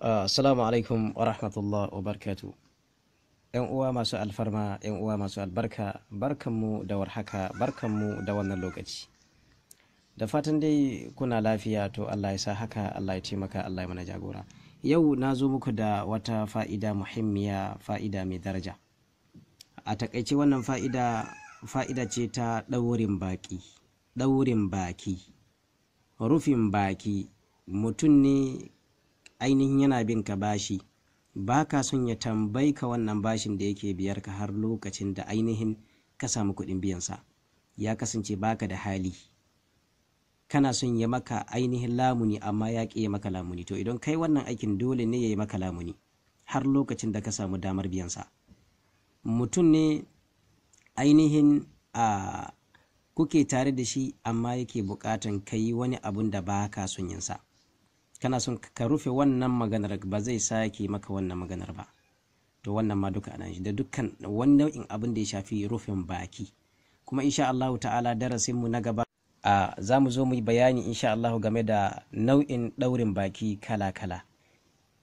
Assalamu alaikum wa rahmatullah wa barkatu. ‘Yan uwa masu alfarma, ‘yan uwa masu albarka, barkanmu da warhaka, barkanmu da wannan lokaci. Da fatan dai kuna lafiya, to Allah ya sa haka, Allah ya taimaka, Allah ya mana jagora. Yau na zo muku da wata fa'ida muhimmiya, fa'ida mai daraja. A takaice wannan fa'ida ce ta ɗaurin baki. Ɗaurin baki, rufin baki. Mutum ne ainihin yana bin ka bashi, ba ka son ya tambayi ka wannan bashin da yake biyar ka har lokacin da ainihin ka samu kuɗin biyansa. Ya kasance baka da hali, kana son ya maka ainihin lamuni amma ya ƙi ya maka lamuni. To idan kai wannan aikin dole ne ya yi maka lamuni har lokacin da ka samu damar biyansa. Mutum ne ainihin kuke tare da shi amma yake buƙatan ka yi wani abun da ba ka son yinsa. Kana son ka rufe wannan maganar, ba zai sake maka wannan maganar ba. To wannan ma duka ana shi da dukkan wani nau'in abin da ya shafi rufin baki. Kuma insha Allah ta'ala darasin mu na gaba za mu zo mu yi bayani insha Allah game da nau'in ɗaurin baki kala-kala,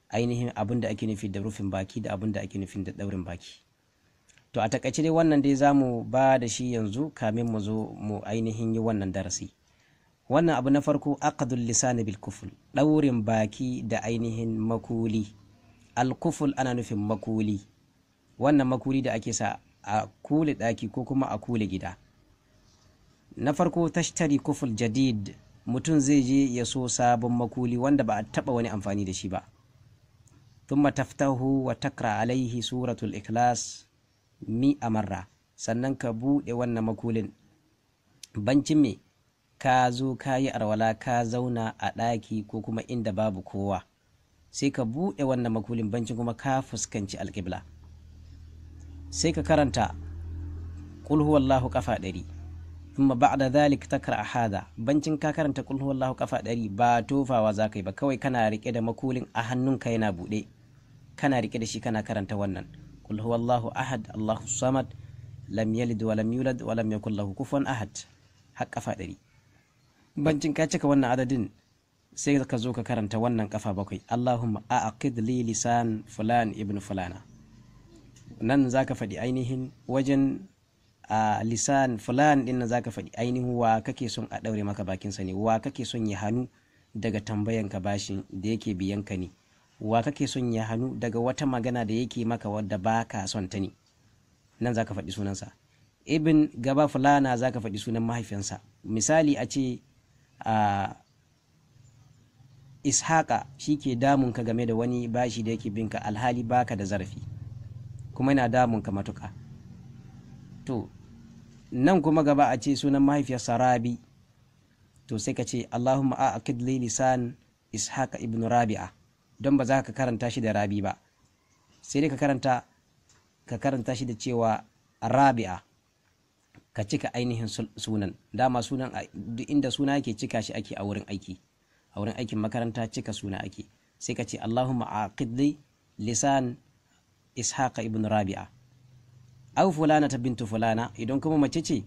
ainihin abin da ake nufi da rufin baki da abin da ake nufi da ɗaurin baki. To a takaice dai wannan dai za mu ba da shi yanzu kamin mu zo mu ainihin yi wannan darasi. Wannan abu na farko, aqdul lisani bil kuful, ɗaurin baki da ainihin makuli. Al-kuful ana nufin makuli, wannan makuli da ake sa a kule ɗaki ko kuma a kule gida. Na farko, tashtari kuful jadid, mutum zai je ya so sabon makuli wanda ba a taɓa wani amfani da shi ba. Thumma taftahu wa takra alaihi suratul ikhlas mi'a marra, sannan ka buɗe wannan makulin. Bancin me, ka zo ka yi arwala, ka zauna a ɗaki ko kuma inda babu kowa, sai ka buɗe wannan makulin, bancin kuma ka fuskanci alƙibla. Sai ka karanta qul huwallahu kafa 100, thumma ba'da dhalik takra hada. Bancin ka karanta qul huwallahu kafa 100 ba tofawa za ka yi ba, kawai kana rike da makulin a hannunka yana buɗe, kana rike da shi kana karanta wannan qul huwallahu ahad Allahu samad lam yalid wa lam yulad wa lam yakul lahu kufuwan ahad, har kafa 100. Bancin ka cika wannan adadin, sai ka zo ka karanta wannan kafa 7, Allahumma a'aqid li lisan fulan ibn fulana. Nan zaka faɗi ainihin wajen lisan fulan din nan zaka faɗi ainihin wa kake son a daure maka bakinsa ne, wa kake son ya hannu daga tambayan ka bashin da yake biyan ka ne, wa kake son ya hannu daga wata magana da yake maka wadda baka son ta ne. Nan zaka faɗi sunansa. Ibn gaba fulana zaka faɗi sunan mahaifinsa. Misali a ce Ishaqa shi ke damunka game da wani bashi da yake binka, alhali baka da zarafi kuma yana damunka matuka. To nan kuma gaba a ce sunan mahaifiyarsa Rabi, to sai ka ce Allahumma a'aqid li lisan Ishaqa ibn Rabi'a, don ba za ka karanta shi da Rabi ba, sai dai ka karanta shi da cewa Rabi'a, ka cika ainihin sunan. Dama sunan duk inda suna yake cika shi ake a wurin aiki, a wurin aikin makaranta cika suna ake. Sai ka ce Allahumma aqid li lisan Ishaqa ibn Rabi'a aw fulana ta bintu fulana. Idan kuma mace ce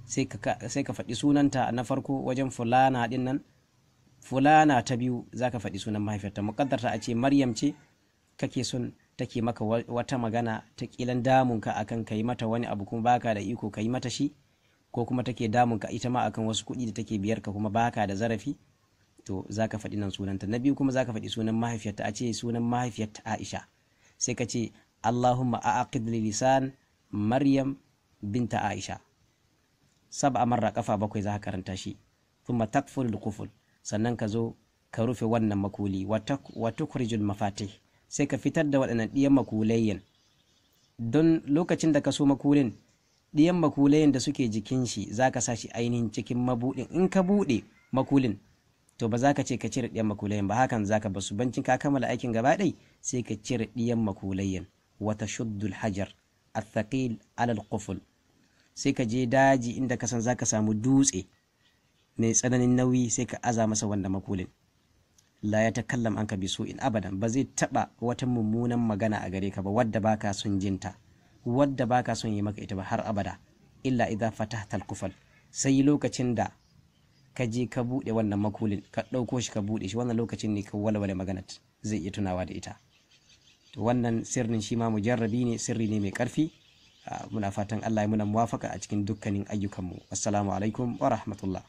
sai ka faɗi sunanta na farko wajen fulana din nan, fulana ta biyu zaka faɗi sunan mahaifiyarta. Muqaddarta a ce Maryam ce kake son take maka wata magana ta kilan damunka akan kai mata wani abu kuma baka da iko kai mata shi, ko kuma take damunka ita ma akan wasu kuɗi da take biyar ka kuma baka da zarafi, to zaka faɗi nan sunanta. Na biyu kuma zaka faɗi sunan mahaifiyarta, a ce sunan mahaifiyarta Aisha, sai ka ce Allahumma a'aqid li lisan Maryam binta Aisha. 7 marra, kafa 7 za ka karanta shi. Thumma takful al-quful, sannan ka zo ka rufe wannan makuli. Wa tukhrijul mafatih, sai ka fitar da waɗannan ɗiyan makulayyan. Don lokacin da ka so makulin, ɗiyan makulayyan da suke jikin shi za ka sa shi ainihin cikin mabuɗin. In ka buɗe makulin, to ba za ka ce ka cire ɗiyan makulayyan ba, hakan za ka basu. Bancin ka kammala aikin gaba ɗai, sai ka cire ɗiyan makulayyan. Wata shuddul hajar athaqil alal quful, sai ka je daji inda ka san za ka samu dutse mai tsananin nauyi, sai ka aza masa wanda makulin. La ya takallam anka bi su'in abadan, ba zai taba wata mummunan magana a gare ka ba wadda baka son jinta, wadda baka son yi maka ita ba har abada. Illa idza fatahta al-kufal, sai lokacin da ka je ka buɗe wannan makulin, ka ɗauko shi ka buɗe shi, wannan lokacin ne ka walwale maganat. zai iya tunawa da ita. To wannan sirrin shi ma mujarrabi ne, sirri ne mai ƙarfi. Muna fatan Allah ya muna muwafaka a cikin dukkanin ayyukanmu. Assalamu alaikum wa rahmatullah.